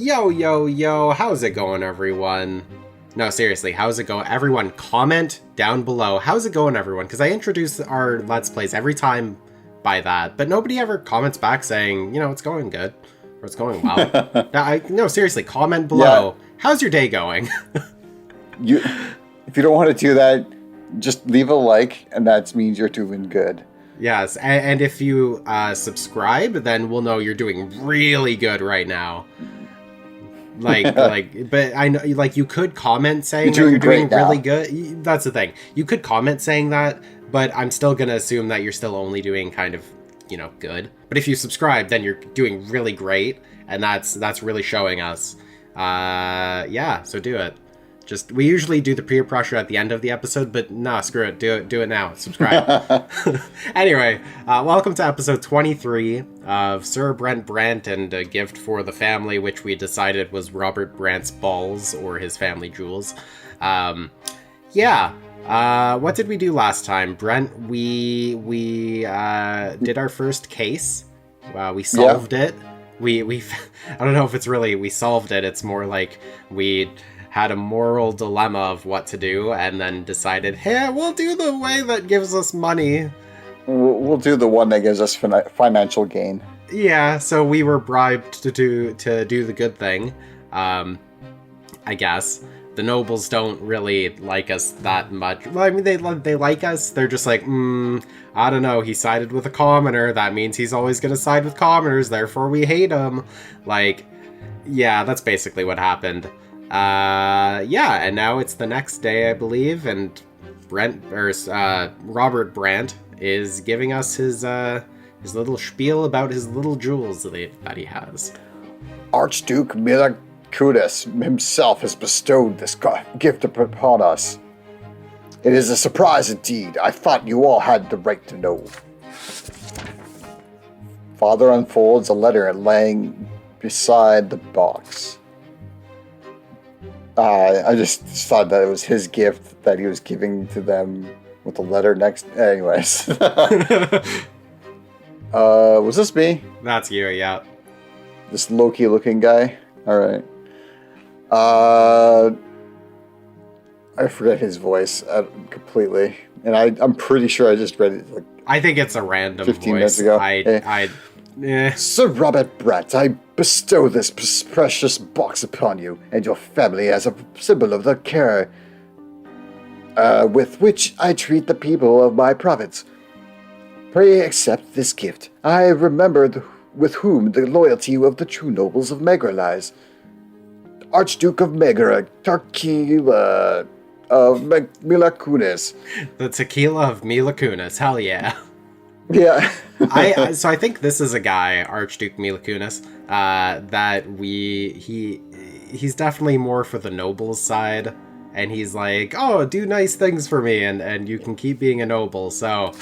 Yo, how's it going, everyone? No, seriously, how's it going? Everyone, comment down below. How's it going, everyone? Because I introduce our Let's Plays every time by that, but nobody ever comments back saying, it's going good, or it's going well. No, seriously, comment below. Yeah. How's your day going? If you don't want to do that, just leave a like, and that means you're doing good. Yes, and if you subscribe, then we'll know you're doing really good right now. But I know, you could comment saying you're doing really good. That's the thing. You could comment saying that, but I'm still gonna assume that you're still only doing kind of, good. But if you subscribe, then you're doing really great, and that's really showing us. So do it. We usually do the peer pressure at the end of the episode, but nah, screw it. Do it now. Subscribe. Anyway, welcome to episode 23 of Sir Brant and a gift for the family, which we decided was Robert Brant's balls or his family jewels. What did we do last time? Brent, we did our first case. We solved it. We I don't know if it's really we solved it. It's more like we had a moral dilemma of what to do, and then decided, hey, we'll do the way that gives us money. We'll do the one that gives us financial gain. Yeah, so we were bribed to do the good thing, I guess. The nobles don't really like us that much. Well, I mean, they like us. They're just like, I don't know, he sided with a commoner. That means he's always going to side with commoners, therefore we hate him. That's basically what happened. And now it's the next day, I believe, and Robert Brant is giving us his little spiel about his little jewels that he has. Archduke Milacutus himself has bestowed this gift upon us. It is a surprise indeed. I thought you all had the right to know. Father unfolds a letter laying beside the box. I just thought that it was his gift that he was giving to them with the letter next. Anyways. Was this me? That's you, yeah. This Loki looking guy? Alright. I forget his voice completely. And I'm pretty sure I just read it I think it's a random 15 voice. minutes ago. Sir Robert Brant, I bestow this precious box upon you and your family as a symbol of the care with which I treat the people of my province. Pray accept this gift. I remember with whom the loyalty of the true nobles of Megra lies. Archduke of Megra, Tequila of Mila Kunis. The Tequila of Mila Kunis, hell yeah. Yeah. So I think this is a guy, Archduke Mila Kunis, that he's definitely more for the nobles side, and he's like, oh, do nice things for me, and you can keep being a noble. So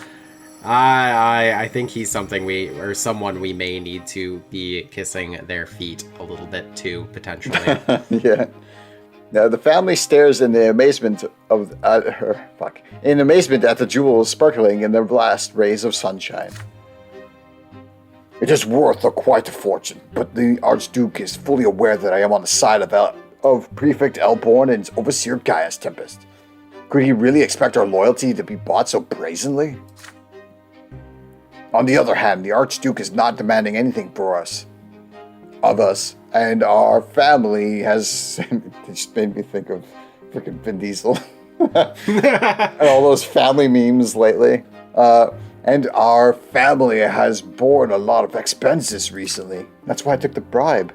I think he's someone we may need to be kissing their feet a little bit too, potentially. Yeah. Now the family stares in amazement at the jewels sparkling in the last rays of sunshine. It is worth quite a fortune, but the Archduke is fully aware that I am on the side of Prefect Elborn and Overseer Gaius Tempest. Could he really expect our loyalty to be bought so brazenly? On the other hand, the Archduke is not demanding anything of us, and our family has... It just made me think of freaking Vin Diesel. And all those family memes lately. And our family has borne a lot of expenses recently. That's why I took the bribe.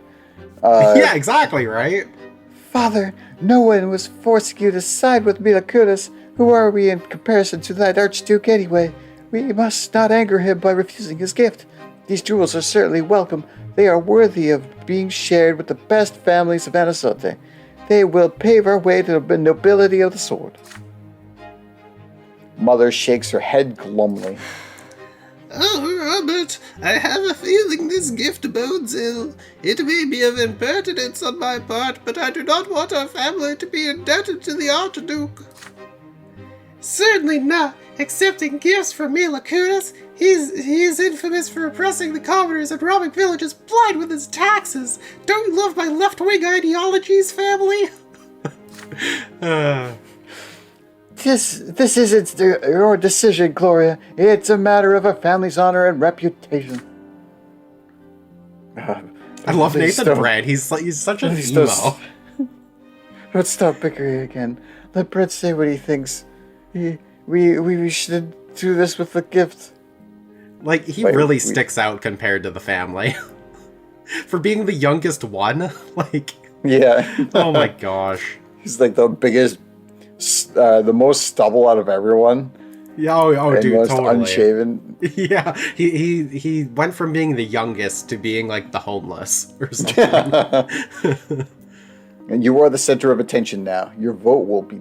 Yeah, exactly, right? Father, no one was forcing you to side with Mila Kunis. Who are we in comparison to that Archduke anyway? We must not anger him by refusing his gift. These jewels are certainly welcome. They are worthy of being shared with the best families of Anasote. They will pave our way to the nobility of the sword. Mother shakes her head glumly. Oh, Robert, I have a feeling this gift bodes ill. It may be of impertinence on my part, but I do not want our family to be indebted to the Archduke. Certainly not. Accepting gifts from Mila Kunis He is infamous for oppressing the commoners and robbing villages blind with his taxes. Don't you love my left-wing ideologies, family? This isn't your decision, Gloria. It's a matter of a family's honor and reputation. I love Nathan Brand. He's such an emo. Let's stop bickering again. Let Brent say what he thinks. We should do this with the gift. Like, he really sticks out compared to the family. For being the youngest one, like... Yeah. Oh my gosh. He's like the biggest, the most stubble out of everyone. Yeah, oh dude, most totally. Unshaven. Yeah, he went from being the youngest to being like the homeless or something. And you are the center of attention now. Your vote will be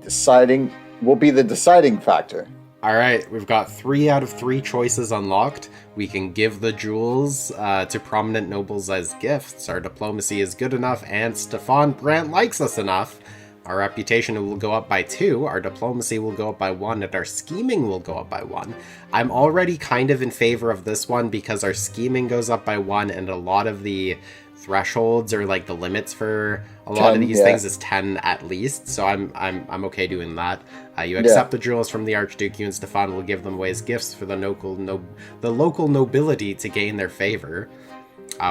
the deciding factor. All right, we've got 3 out of 3 choices unlocked. We can give the jewels to prominent nobles as gifts. Our diplomacy is good enough, and Stefan Brant likes us enough. Our reputation will go up by 2, our diplomacy will go up by 1, and our scheming will go up by 1. I'm already kind of in favor of this one because our scheming goes up by 1, and a lot of the thresholds or like the limits for a lot of these things is 10 at least, so I'm okay doing that. You accept the jewels from the Archduke. You and Stefan will give them away as gifts for the local nobility to gain their favor.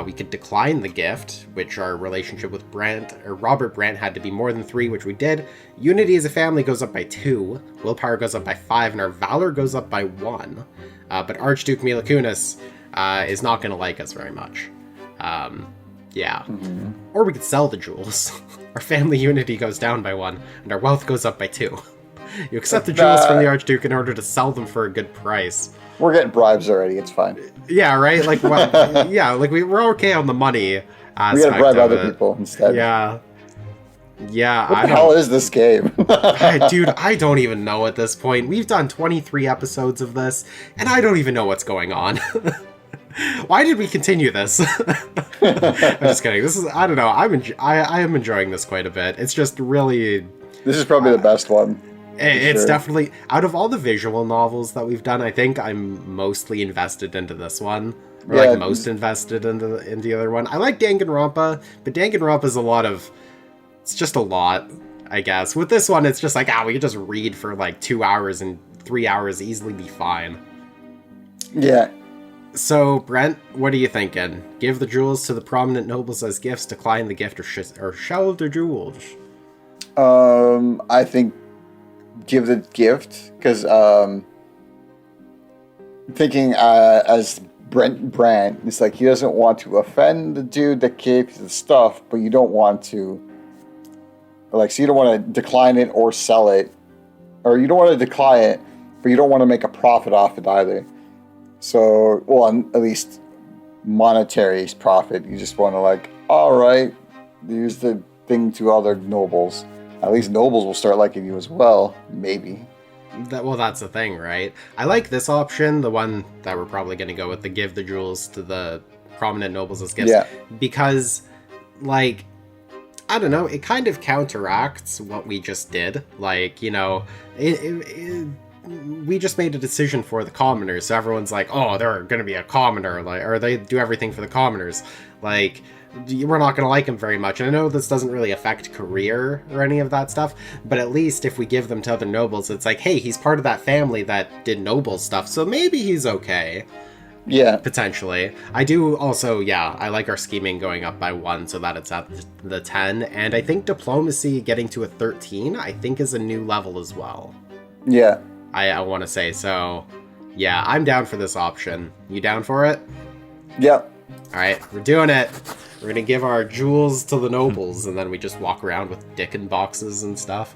We could decline the gift, which our relationship with Robert Brant had to be more than 3, which we did. Unity as a family goes up by 2, willpower goes up by 5, and our valor goes up by 1. But Archduke Mila Kunis is not going to like us very much. Yeah. Mm-hmm. Or we could sell the jewels. Our family unity goes down by 1, and our wealth goes up by 2. You accept the jewels from the Archduke in order to sell them for a good price. We're getting bribes already, it's fine. Yeah, right? Like, what? Yeah, like, we're okay on the money aspect. We gotta bribe other people instead. Yeah. Yeah, what the hell is this game? Dude, I don't even know at this point. We've done 23 episodes of this, and I don't even know what's going on. Why did we continue this? I'm just kidding. This is, I don't know. I am enjoying this quite a bit. It's just really... This is probably the best one. It's definitely, out of all the visual novels that we've done, I think I'm mostly invested into this one. Or like most invested into the other one. I like Danganronpa, but Danganronpa's a lot of... It's just a lot, I guess. With this one, it's just like, we could just read for like 2 hours and 3 hours easily be fine. Yeah. So, Brent, what are you thinking? Give the jewels to the prominent nobles as gifts, decline the gift, or sell the jewels? I think give the gift, because thinking as Brant, it's like he doesn't want to offend the dude that gave the stuff, but you don't want to, like, so you don't want to decline it or sell it, or you don't want to decline it, but you don't want to make a profit off it either. So, well, at least monetary profit. You just want to, like, all right, here's the thing to other nobles. At least nobles will start liking you as well, maybe. Well, that's the thing, right? I like this option, the one that we're probably going to go with, the give the jewels to the prominent nobles as gifts. Yeah. Because, like, I don't know, it kind of counteracts what we just did. Like, you know, we just made a decision for the commoners, so everyone's like, oh, they're going to be a commoner, like, or they do everything for the commoners. Like, we're not going to like them very much. And I know this doesn't really affect career or any of that stuff, but at least if we give them to other nobles, it's like, hey, he's part of that family that did noble stuff, so maybe he's okay. Yeah. Potentially. I do also, I like our scheming going up by 1 so that it's at the 10, and I think diplomacy getting to a 13, I think is a new level as well. Yeah. I want to say, so, yeah, I'm down for this option. You down for it? Yep. Alright, we're doing it. We're gonna give our jewels to the nobles, and then we just walk around with Dickin boxes and stuff.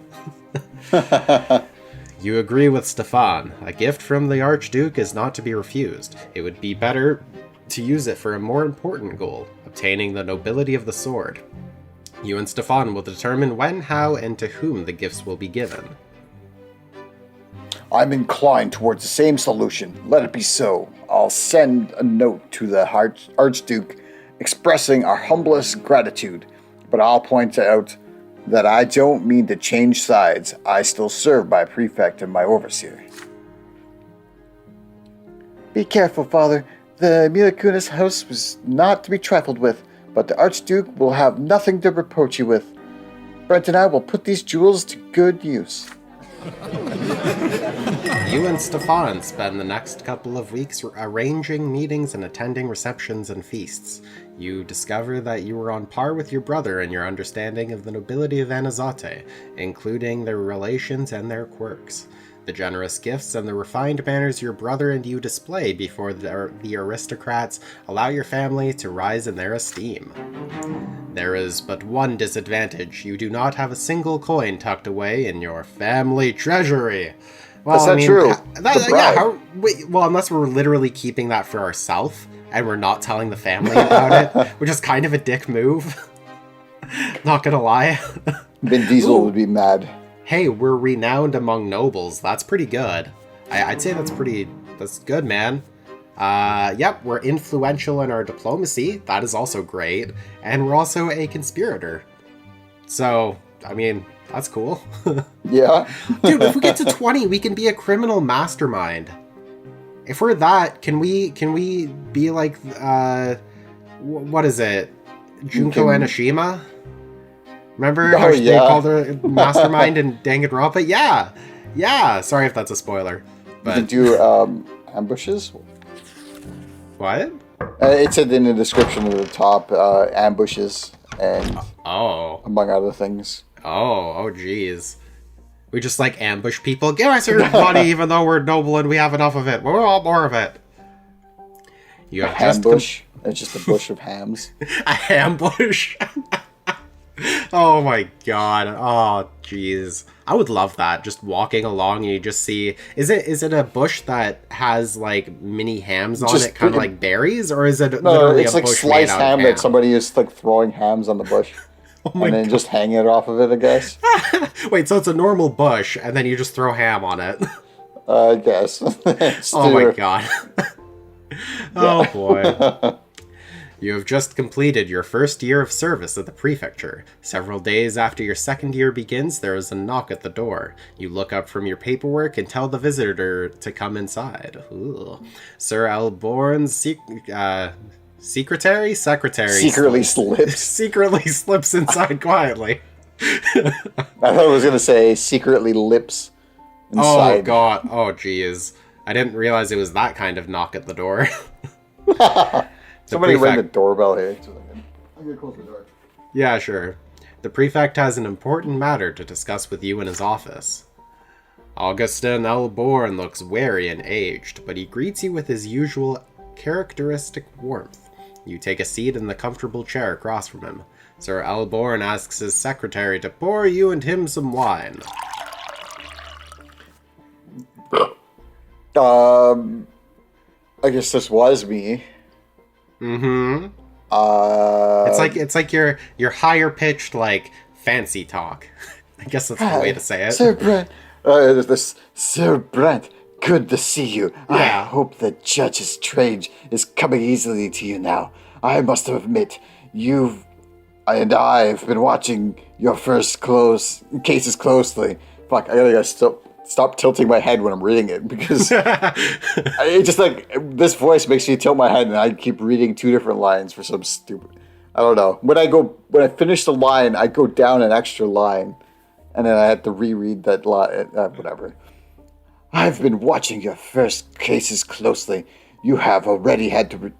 You agree with Stefan. A gift from the Archduke is not to be refused. It would be better to use it for a more important goal, obtaining the nobility of the sword. You and Stefan will determine when, how, and to whom the gifts will be given. I'm inclined towards the same solution. Let it be so. I'll send a note to the Archduke expressing our humblest gratitude, but I'll point out that I don't mean to change sides. I still serve my prefect and my overseer. Be careful, Father. The Milakunis house was not to be trifled with, but the Archduke will have nothing to reproach you with. Brent and I will put these jewels to good use. You and Stefan spend the next couple of weeks arranging meetings and attending receptions and feasts. You discover that you were on par with your brother in your understanding of the nobility of Anazate, including their relations and their quirks. The generous gifts and the refined manners your brother and you display before the aristocrats allow your family to rise in their esteem. There is but one disadvantage. You do not have a single coin tucked away in your family treasury. Well, that's not true. Unless we're literally keeping that for ourselves and we're not telling the family about it, which is kind of a dick move. Not gonna lie. Vin Diesel would be mad. Hey, we're renowned among nobles. That's pretty good. I'd say that's good, man. Yep, we're influential in our diplomacy. That is also great. And we're also a conspirator. So, I mean, that's cool. Yeah. Dude, if we get to 20, we can be a criminal mastermind. If we're that, can we be like, what is it? Junko Enoshima? Remember how they called her mastermind in Danganronpa? Yeah. Sorry if that's a spoiler. But... You can do ambushes? What? It said in the description at the top, ambushes and among other things. Oh, geez. We just like ambush people. Give us your money, even though we're noble and we have enough of it. We want more of it. You have ambush. It's just a bush of hams. A ambush. Oh my god. Oh jeez. I would love that. Just walking along and you just see, is it a bush that has like mini hams on it, kind of like berries, or is it literally it's a like bush sliced made out ham that somebody is like throwing hams on the bush and then just hanging it off of it, I guess. Wait, so it's a normal bush and then you just throw ham on it? I guess. Oh my god. Oh boy. You have just completed your first year of service at the prefecture. Several days after your second year begins, there is a knock at the door. You look up from your paperwork and tell the visitor to come inside. Ooh. Sir Alborn's secretary secretly slips. Secretly slips inside quietly. I thought I was going to say secretly lips inside. Oh god. Oh jeez. I didn't realize it was that kind of knock at the door. Somebody rang the doorbell here. I'm going to close the door. Yeah, sure. The prefect has an important matter to discuss with you in his office. Augustin Elborn looks wary and aged, but he greets you with his usual characteristic warmth. You take a seat in the comfortable chair across from him. Sir Elborn asks his secretary to pour you and him some wine. I guess this was me. Mm-hmm. It's like your higher pitched like fancy talk. I guess that's the way to say it. Sir Brant, Sir Brant, good to see you. Yeah. I hope the judge's trade is coming easily to you now. I must admit, you and I have been watching your first cases closely. Fuck, I gotta stop tilting my head when I'm reading it, because it just like this voice makes me tilt my head and I keep reading two different lines for some stupid, I don't know. When I finish the line, I go down an extra line and then I have to reread that line, whatever. I've been watching your first cases closely. You have already had to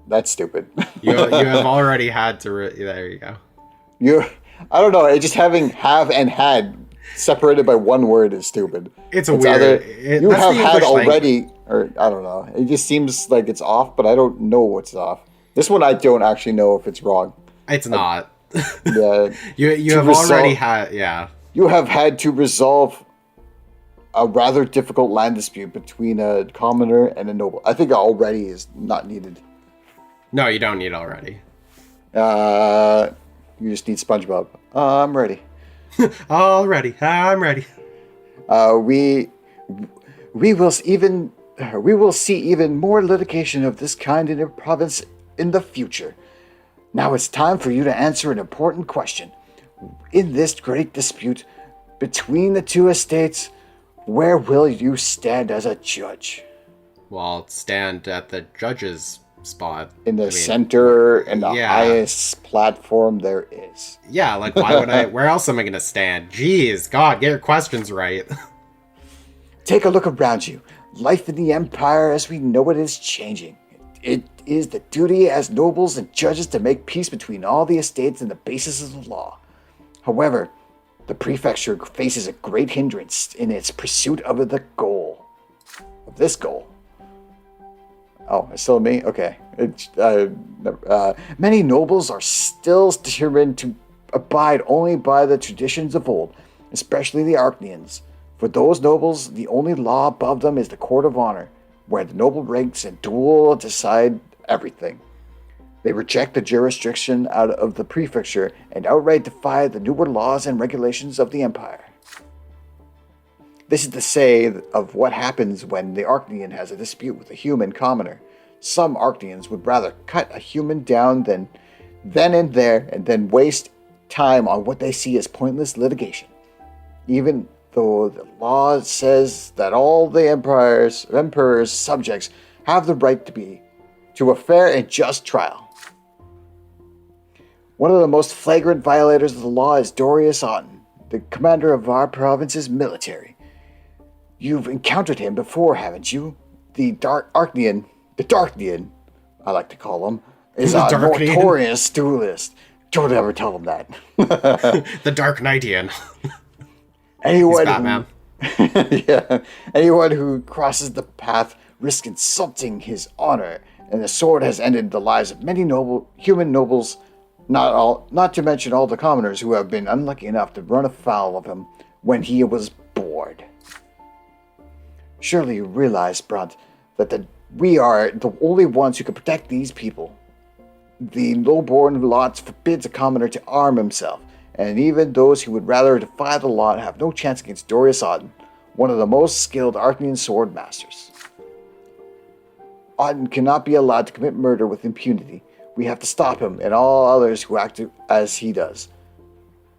that's stupid. You have already had to there you go. I don't know. Just having have and had separated by one word is stupid. It's weird. You have had already, or I don't know. It just seems like it's off, but I don't know what's off. This one I don't actually know if it's wrong. It's not. Yeah. you have already had, yeah. You have had to resolve a rather difficult land dispute between a commoner and a noble. I think already is not needed. No, you don't need already. You just need SpongeBob. I'm ready. Already, I'm ready. We will see even more litigation of this kind in your province in the future. Now it's time for you to answer an important question. In this great dispute between the two estates, Where will you stand as a judge? Well, I'll stand at the judge's spot. In the center and the highest platform there is. Yeah, like why would I? Where else am I going to stand? Jeez, God, get your questions right. Take a look around you. Life in the Empire as we know it is changing. It is the duty as nobles and judges to make peace between all the estates and the basis of the law. However, the prefecture faces a great hindrance in its pursuit of this goal. Oh, it's still me? Okay. Many nobles are still determined to abide only by the traditions of old, especially the Archnians. For those nobles, the only law above them is the Court of Honor, where the noble ranks and duel decide everything. They reject the jurisdiction out of the prefecture and outright defy the newer laws and regulations of the Empire. This is to say of what happens when the Archnian has a dispute with a human commoner. Some Archnians would rather cut a human down then and there and then waste time on what they see as pointless litigation. Even though the law says that all the emperor's subjects have the right to a fair and just trial. One of the most flagrant violators of the law is Dorius Otten, the commander of our province's military. You've encountered him before, haven't you? The Darknian, I like to call him, is a notorious duelist. Don't ever tell him that. The Dark Knightian. Anyone who crosses the path risks insulting his honor, and the sword has ended the lives of many human nobles, not to mention all the commoners who have been unlucky enough to run afoul of him when he was bored. Surely you realize, Brante, that we are the only ones who can protect these people. The lowborn lot forbids a commoner to arm himself, and even those who would rather defy the law have no chance against Dorius Otten, one of the most skilled Archnian sword masters. Otten cannot be allowed to commit murder with impunity. We have to stop him and all others who act as he does.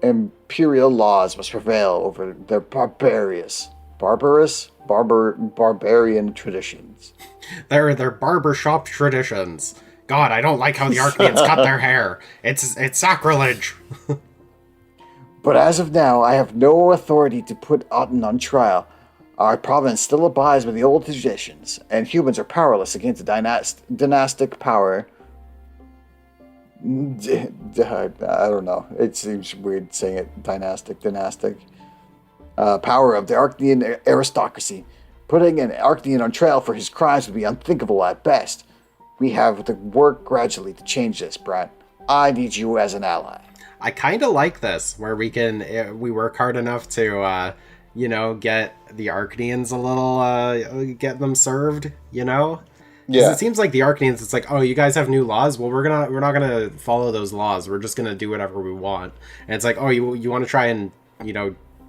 Imperial laws must prevail over their barbarian traditions. They're barbershop traditions. God, I don't like how the Archnians cut their hair. It's sacrilege. But as of now, I have no authority to put Otten on trial. Our province still abides by the old traditions, and humans are powerless against the dynastic power. I don't know. It seems weird saying it. Dynastic. Power of the Archnian aristocracy. Putting an Archnian on trial for his crimes would be unthinkable at best. We have to work gradually to change this, Brant. I need you as an ally. I kind of like this, where we work hard enough to, get the Archnians a little, get them served, Yeah. It seems like the Archnians, it's like, oh, you guys have new laws? Well, we're not gonna follow those laws. We're just gonna do whatever we want. And it's like, oh, you want to try and,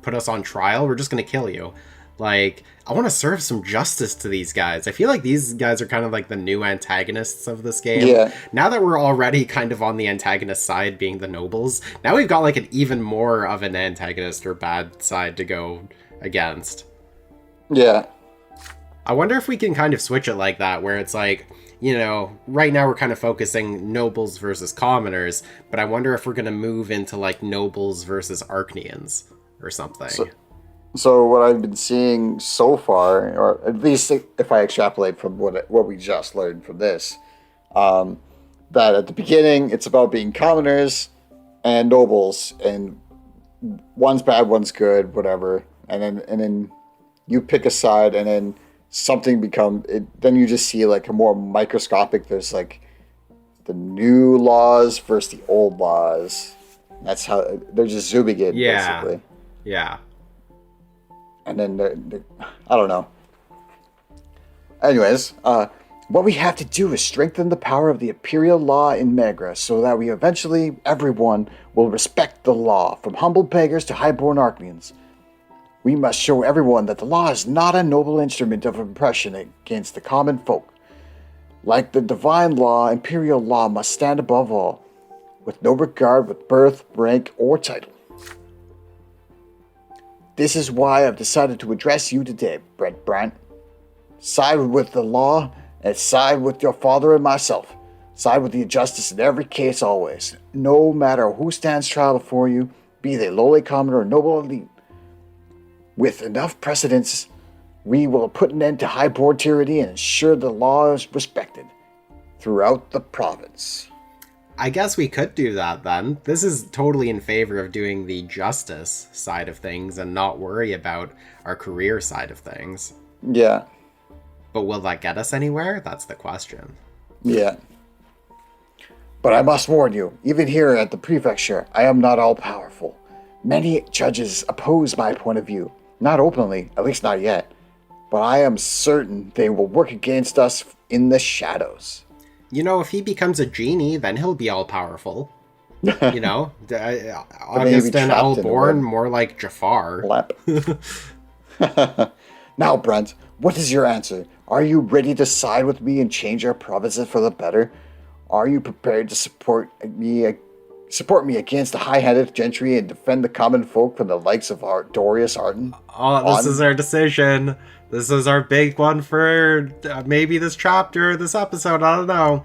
put us on trial? We're just gonna kill you. Like, I want to serve some justice to these guys. I feel like these guys are kind of like the new antagonists of this game. Yeah. Now that we're already kind of on the antagonist side, being the nobles, now we've got like an even more of an antagonist or bad side to go against. Yeah. I wonder if we can kind of switch it like that, where it's like, right now we're kind of focusing nobles versus commoners, but I wonder if we're going to move into like nobles versus Archnians or something. So what I've been seeing so far, or at least if I extrapolate from what we just learned from this, that at the beginning it's about being commoners and nobles, and one's bad, one's good, whatever, and then you pick a side, and then something then you just see like a more microscopic. There's like the new laws versus the old laws. That's how they're just zooming in, basically. Yeah. And then, I don't know. Anyways, what we have to do is strengthen the power of the imperial law in Megra so that everyone will respect the law, from humble beggars to highborn Archnians. We must show everyone that the law is not a noble instrument of oppression against the common folk. Like the divine law, imperial law must stand above all, with no regard with birth, rank, or title. This is why I've decided to address you today, Brant. Side with the law and side with your father and myself. Side with the justice in every case always. No matter who stands trial before you, be they lowly commoner or noble elite. With enough precedents, we will put an end to highborn tyranny and ensure the law is respected throughout the province. I guess we could do that then. This is totally in favor of doing the justice side of things and not worry about our career side of things. Yeah. But will that get us anywhere? That's the question. Yeah. But I must warn you, even here at the prefecture, I am not all-powerful. Many judges oppose my point of view. Not openly, at least not yet. But I am certain they will work against us in the shadows. You know, if he becomes a genie, then he'll be all-powerful. You know? Augustin Elborn, more like Jafar. Now, Brent, what is your answer? Are you ready to side with me and change our provinces for the better? Are you prepared to support me against the high-handed gentry and defend the common folk from the likes of our Dorius Arden? Oh, this is our decision. This is our big one for maybe this chapter, this episode. I don't know.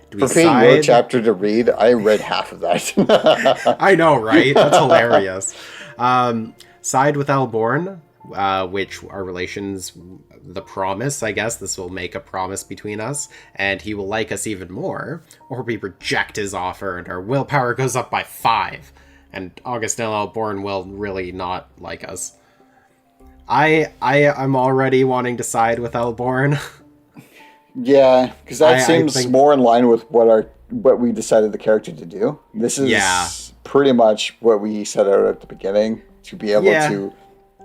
For being your chapter to read, I read half of that. I know, right? That's hilarious. Side with Elborn, which our relations, the promise, I guess. This will make a promise between us, and he will like us even more. Or we reject his offer, and our willpower goes up by 5. And Augustin Elborn will really not like us. I'm already wanting to side with Elborn. Yeah, because that seems more in line with what we decided the character to do. This is pretty much what we set out at the beginning, to be able to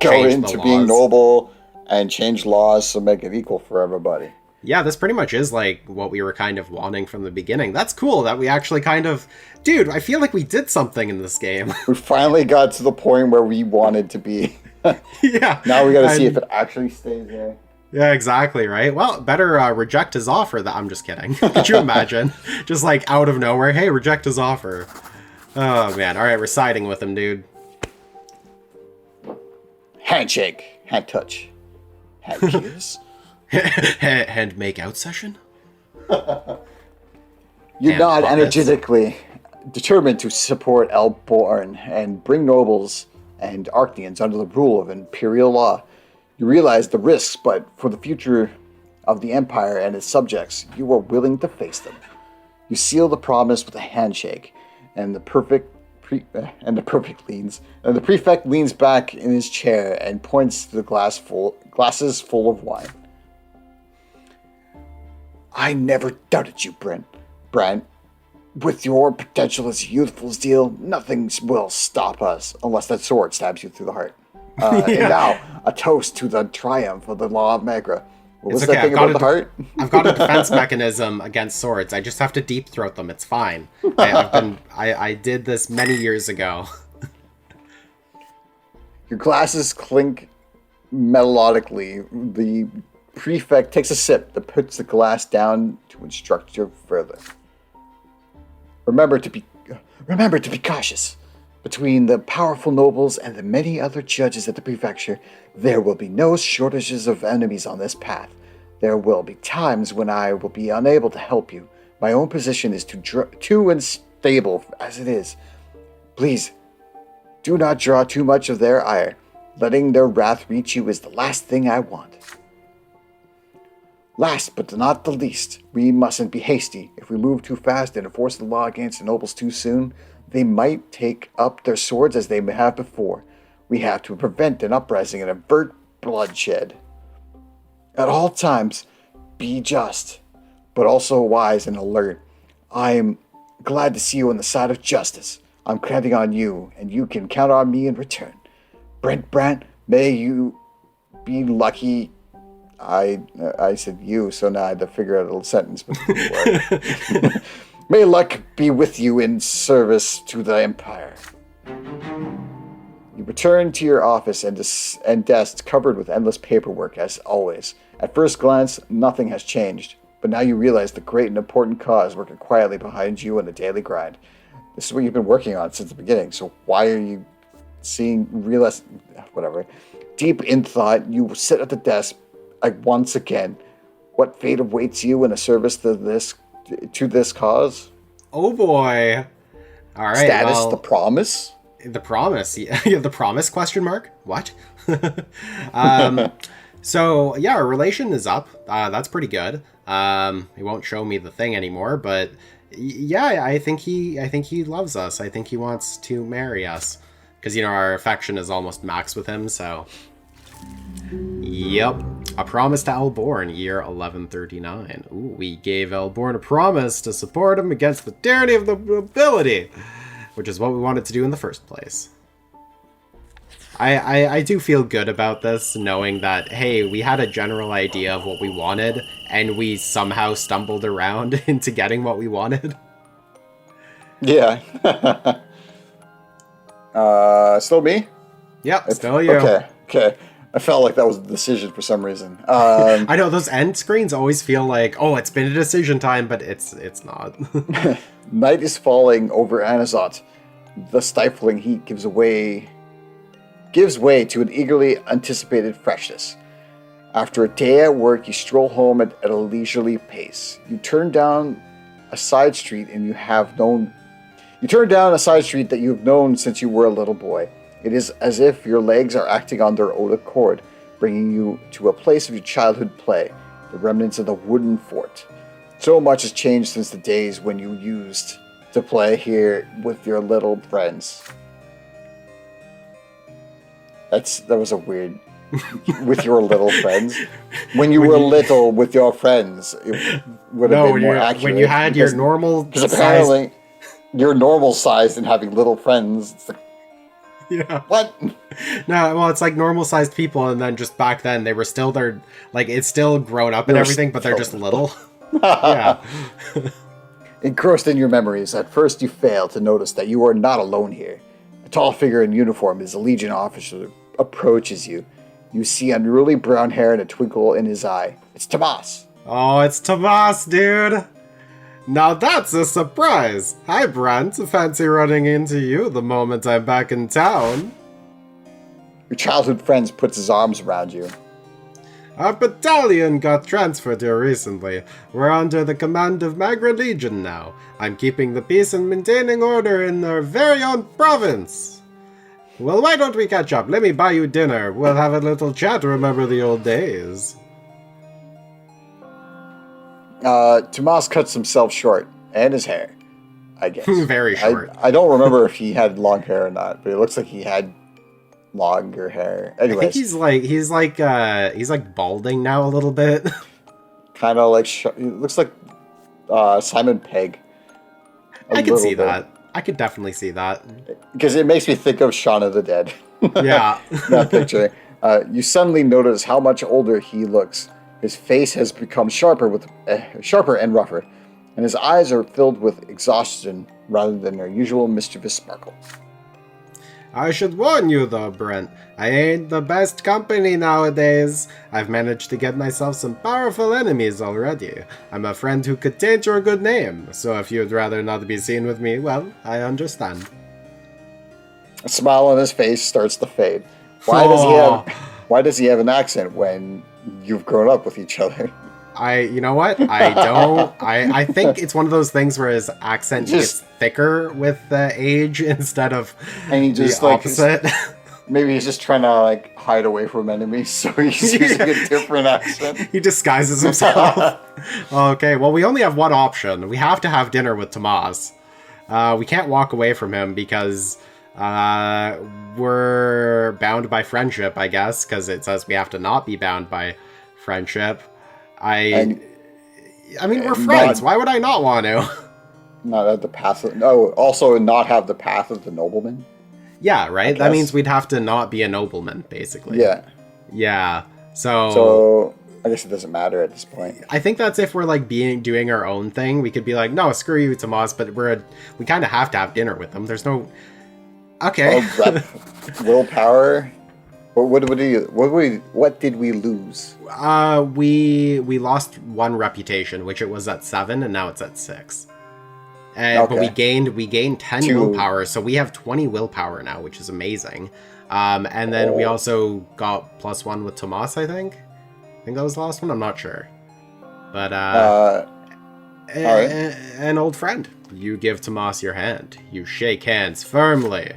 go into being noble and change laws to make it equal for everybody. Yeah, this pretty much is like what we were kind of wanting from the beginning. That's cool that we actually kind of... Dude, I feel like we did something in this game. We finally got to the point where we wanted to be. Yeah. Now we gotta see if it actually stays there. Yeah, exactly, right? Well, better reject his offer. I'm just kidding. Could you imagine? Just like out of nowhere, hey, reject his offer. Oh, man. All right, we're siding with him, dude. Handshake. Hand touch. Hand kiss. Hand make out session? You're not energetically determined to support Elborn and bring nobles and Arctians under the rule of imperial law. You realize the risks, but for the future of the Empire and its subjects, you are willing to face them. You seal the promise with a handshake, and the prefect leans back in his chair and points to the glasses full of wine. I never doubted you, Brant. With your potential as youthful zeal, nothing will stop us unless that sword stabs you through the heart. And now, a toast to the triumph of the law of Magra. What was that thing about the heart? I've got a defense mechanism against swords. I just have to deep throat them. It's fine. I did this many years ago. Your glasses clink melodically. The prefect takes a sip that puts the glass down to instruct you further. Remember to be cautious. Between the powerful nobles and the many other judges at the prefecture, there will be no shortages of enemies on this path. There will be times when I will be unable to help you. My own position is too unstable as it is. Please, do not draw too much of their ire. Letting their wrath reach you is the last thing I want. Last but not the least, we mustn't be hasty. If we move too fast and enforce the law against the nobles too soon, they might take up their swords as they have before. We have to prevent an uprising and avert bloodshed. At all times, be just, but also wise and alert. I am glad to see you on the side of justice. I'm counting on you, and you can count on me in return. Brant, may you be lucky. I said you, so now I had to figure out a little sentence before the word. May luck be with you in service to the Empire. You return to your office and desk covered with endless paperwork, as always. At first glance, nothing has changed, but now you realize the great and important cause working quietly behind you in the daily grind. This is what you've been working on since the beginning, so why are you Deep in thought, you sit at the desk once again. What fate awaits you in a service to this cause? Oh boy! All right. Status, well, the promise. The promise. Yeah, the promise? Question mark. What? So yeah, our relation is up. That's pretty good. He won't show me the thing anymore, but yeah, I think he loves us. I think he wants to marry us because our affection is almost max with him. So, yep, a promise to Elborn, year 1139. Ooh, we gave Elborn a promise to support him against the tyranny of the nobility, which is what we wanted to do in the first place. I do feel good about this, knowing that, hey, we had a general idea of what we wanted, and we somehow stumbled around into getting what we wanted. Yeah. Still me? Yep, still you. Okay. I felt like that was a decision for some reason. I know, those end screens always feel like, oh, it's been a decision time, but it's not. Night is falling over Anazot. The stifling heat gives way to an eagerly anticipated freshness. After a day at work, you stroll home at a leisurely pace. You turn down a side street that you have known since you were a little boy. It is as if your legs are acting on their own accord, bringing you to a place of your childhood play, the remnants of the wooden fort. So much has changed since the days when you used to play here with your little friends. That was a weird... with your little friends. When you were little with your friends, it would have been more accurate. When you had your normal size... Because apparently, you're normal sized and having little friends. It's like, yeah. What? No, well, it's like normal sized people, and then just back then, they were still it's still grown up and everything, but they're just little. Yeah. Engrossed in your memories, at first you fail to notice that you are not alone here. A tall figure in uniform is a Legion officer approaches you. You see unruly brown hair and a twinkle in his eye. It's Tomas. Oh, it's Tomas, dude. Now that's a surprise. Hi, Brant. Fancy running into you the moment I'm back in town. Your childhood friend puts his arms around you. Our battalion got transferred here recently. We're under the command of Magra Legion now. I'm keeping the peace and maintaining order in our very own province. Well, why don't we catch up? Let me buy you dinner. We'll have a little chat, remember the old days. Tomas cuts himself short, and his hair, I guess. Very short. I don't remember if he had long hair or not, but it looks like he had longer hair. Anyways. I think he's like balding now a little bit. Kind of like, it looks like Simon Pegg. I can see that. I could definitely see that. Because it makes me think of Shaun of the Dead. Yeah. That picture. You suddenly notice how much older he looks. His face has become sharper and rougher, and his eyes are filled with exhaustion rather than their usual mischievous sparkle. I should warn you though, Brent. I ain't the best company nowadays. I've managed to get myself some powerful enemies already. I'm a friend who could taint your good name, so if you'd rather not be seen with me, well, I understand. A smile on his face starts to fade. Why does he have an accent when you've grown up with each other? You know what? I don't. I think it's one of those things where his accent gets thicker with age instead of the opposite. Maybe he's just trying to hide away from enemies, so he's using a different accent. He disguises himself. Okay, well, we only have one option. We have to have dinner with Tomas. We can't walk away from him because we're bound by friendship, I guess, because it says we have to not be bound by friendship. I mean, we're friends. Why would I not want to? Not have the path. Also not have the path of the nobleman. Yeah, right. That means we'd have to not be a nobleman, basically. Yeah. Yeah. So I guess it doesn't matter at this point. I think that's if we're doing our own thing. We could be like, no, screw you, Tomas. But we kind of have to have dinner with them. There's no. Okay. Willpower. What did we lose? We lost 1 reputation, which it was at 7, and now it's at 6. But we gained 10 willpower, so we have 20 willpower now, which is amazing. And then we also got +1 with Tomas, I think. I think that was the last one. I'm not sure. But an old friend. You give Tomas your hand. You shake hands firmly.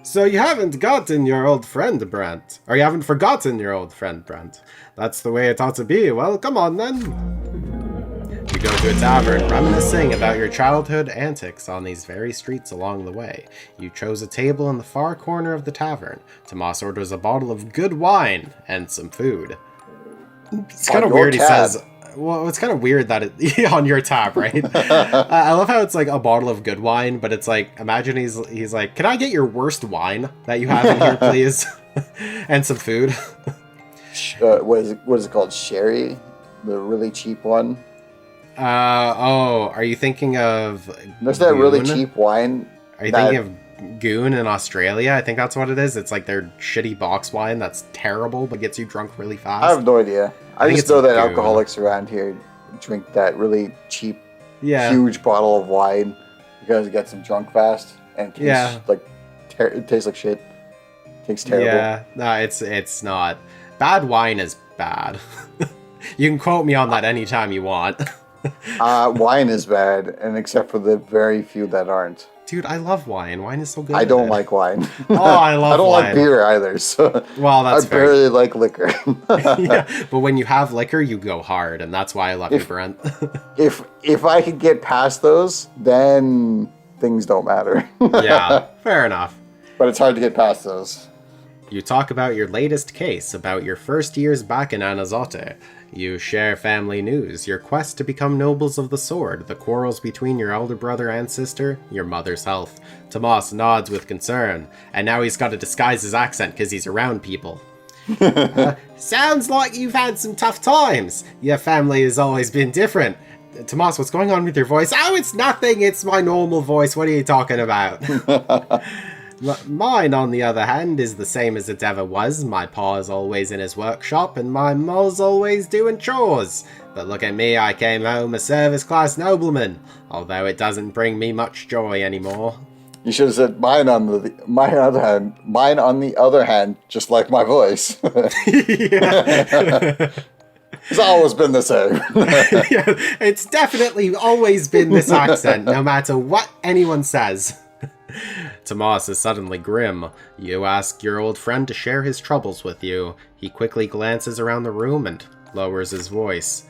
So you haven't gotten your old friend, Brant. Or you haven't forgotten your old friend, Brant. That's the way it ought to be. Well, come on then. You go to a tavern, reminiscing about your childhood antics on these very streets along the way. You chose a table in the far corner of the tavern. Tomas orders a bottle of good wine and some food. It's kind of weird he says... Well, it's kind of weird that it on your tab, right? I love how it's like a bottle of good wine, but it's like, imagine he's like, can I get your worst wine that you have in here, please? And some food. What is it called? Sherry? The really cheap one? Are you thinking of There's that really cheap wine. Are you thinking of Goon in Australia? I think that's what it is. It's like their shitty box wine that's terrible, but gets you drunk really fast. I have no idea. I just know that alcoholics around here drink that really cheap, huge bottle of wine because it gets them drunk fast and tastes it tastes like shit. It tastes terrible. Yeah, no, it's not. Bad wine is bad. You can quote me on that anytime you want. Wine is bad, and except for the very few that aren't. Dude, I love wine. Wine is so good. I don't like wine. Oh, I love wine. I don't like beer either, so well, that's I barely like liquor. Yeah, but when you have liquor, you go hard, and that's why I love you, Brent. if I could get past those, then things don't matter. Yeah, fair enough. But it's hard to get past those. You talk about your latest case, about your first years back in Anazote. You share family news, your quest to become nobles of the sword, the quarrels between your elder brother and sister, your mother's health. Tomas nods with concern, and now he's got to disguise his accent because he's around people. Sounds like you've had some tough times. Your family has always been different. Tomas, what's going on with your voice? Oh, it's nothing. It's my normal voice. What are you talking about? Mine, on the other hand, is the same as it ever was. My pa is always in his workshop, and my ma's always doing chores. But look at me, I came home a service-class nobleman, although it doesn't bring me much joy anymore. You should have said mine on the other hand, just like my voice. It's always been the same. Yeah, it's definitely always been this accent, no matter what anyone says. Tomas is suddenly grim. You ask your old friend to share his troubles with you. He quickly glances around the room and lowers his voice.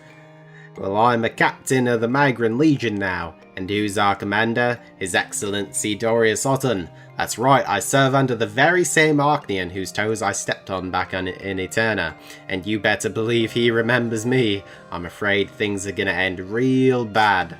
Well, I'm a captain of the Magran Legion now, and who's our commander? His Excellency Dorius Otton. That's right, I serve under the very same Archnian whose toes I stepped on back in Eterna, and you better believe he remembers me. I'm afraid things are gonna end real bad.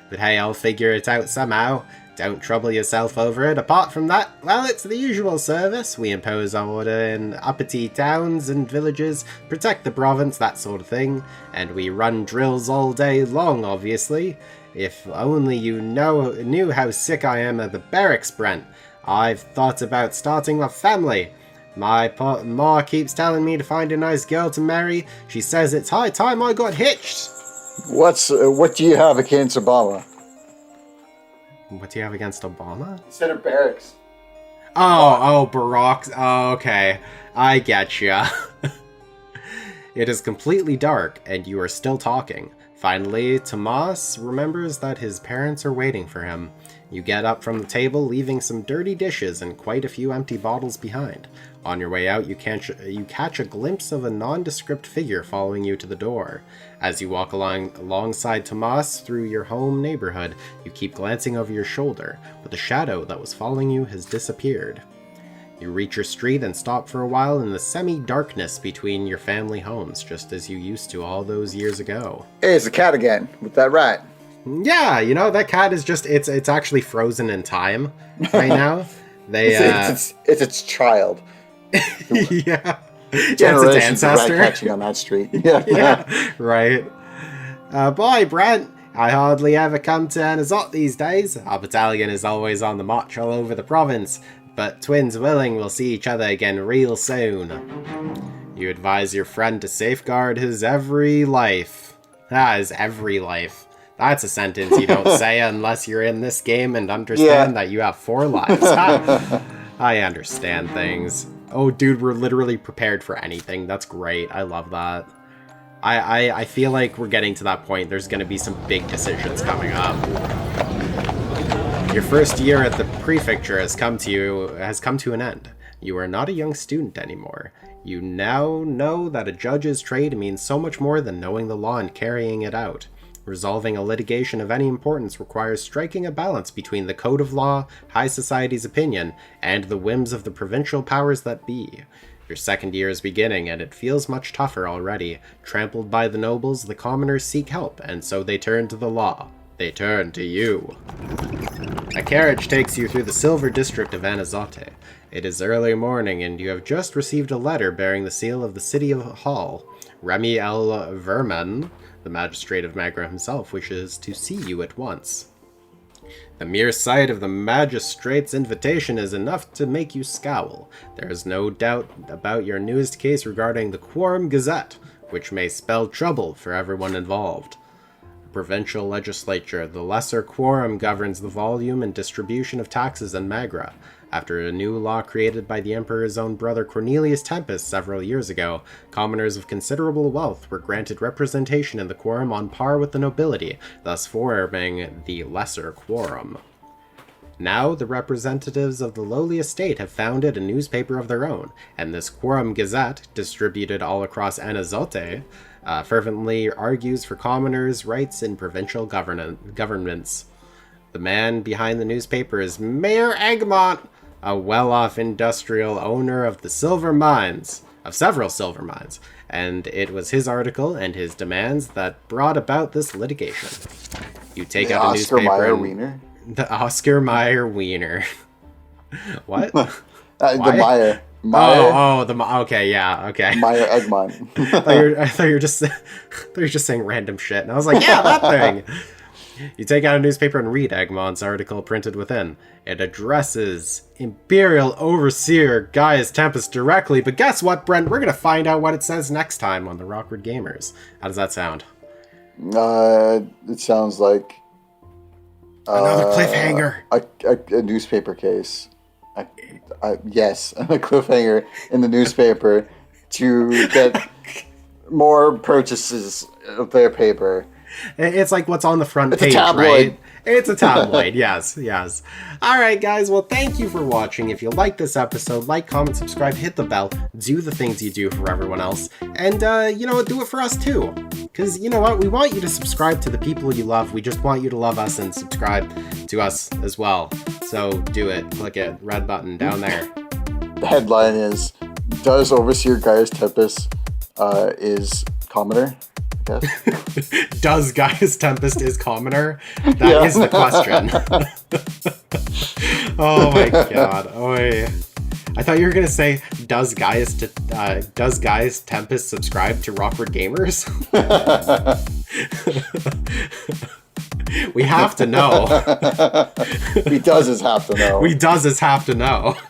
But hey, I'll figure it out somehow. Don't trouble yourself over it. Apart from that, well, it's the usual service. We impose order in uppity towns and villages, protect the province, that sort of thing. And we run drills all day long, obviously. If only you knew how sick I am of the barracks, Brent. I've thought about starting a family. My ma keeps telling me to find a nice girl to marry. She says it's high time I got hitched. What do you have against Obama? What do you have against Obama? Instead of barracks. Oh, Barack. Oh, okay. I getcha. It is completely dark, and you are still talking. Finally, Tomas remembers that his parents are waiting for him. You get up from the table, leaving some dirty dishes and quite a few empty bottles behind. On your way out, you catch a glimpse of a nondescript figure following you to the door. As you walk alongside Tomas through your home neighborhood, you keep glancing over your shoulder, but the shadow that was following you has disappeared. You reach your street and stop for a while in the semi-darkness between your family homes, just as you used to all those years ago. Hey, it's the cat again, with that rat. Yeah, you know, that cat is just, it's actually frozen in time right now. It's its child. Yeah. Generations of rat catching on that street. Yeah, right. Boy, Brent, I hardly ever come to Anazot these days. Our battalion is always on the march all over the province, but twins willing we'll see each other again real soon. You advise your friend to safeguard his every life. His every life. That's a sentence you don't say unless you're in this game and understand that you have 4 lives. I understand things. Oh, dude, we're literally prepared for anything. That's great. I love that. I feel like we're getting to that point. There's going to be some big decisions coming up. Your first year at the prefecture has come to an end. You are not a young student anymore. You now know that a judge's trade means so much more than knowing the law and carrying it out. Resolving a litigation of any importance requires striking a balance between the code of law, high society's opinion, and the whims of the provincial powers that be. Your second year is beginning, and it feels much tougher already. Trampled by the nobles, the commoners seek help, and so they turn to the law. They turn to you. A carriage takes you through the silver district of Anazote. It is early morning, and you have just received a letter bearing the seal of the city of Hall. Remy L. Verman, the magistrate of Magra himself, wishes to see you at once. The mere sight of the magistrate's invitation is enough to make you scowl. There is no doubt about your newest case regarding the Quorum Gazette, which may spell trouble for everyone involved. The provincial legislature, the lesser quorum, governs the volume and distribution of taxes in Magra. After a new law created by the Emperor's own brother Cornelius Tempest several years ago, commoners of considerable wealth were granted representation in the quorum on par with the nobility, thus forming the lesser quorum. Now, the representatives of the lowly estate have founded a newspaper of their own, and this Quorum Gazette, distributed all across Anazote, fervently argues for commoners' rights in provincial governments. The man behind the newspaper is Mayor Egmont, a well-off industrial owner of several silver mines, and it was his article and his demands that brought about this litigation. You take out a newspaper. Oscar Mayer Wiener? The Oscar Mayer Wiener. What? The Meyer. Okay, yeah, okay. Meyer Egmont. I thought you were just saying random shit, and I was like, yeah, that thing. You take out a newspaper and read Egmont's article printed within. It addresses Imperial Overseer Gaius Tempest directly, but guess what, Brent? We're going to find out what it says next time on the Rawkward Gamers. How does that sound? It sounds like... another cliffhanger. A newspaper case. Yes, a cliffhanger in the newspaper to get more purchases of their paper. It's like what's on the front page, right? It's a tabloid, yes. All right, guys, well, thank you for watching. If you like this episode, like, comment, subscribe, hit the bell, do the things you do for everyone else, and, do it for us, too. Because, you know what? We want you to subscribe to the people you love. We just want you to love us and subscribe to us as well. So do it. Click it. Red button down there. The headline is, does Overseer Gaius Tempest is commoner? Does Gaius Tempest is commoner? That is the question. Oh my god. Oy. I thought you were gonna say, does Gaius Tempest subscribe to Rawkward Gamers? We have to know. We does have to know.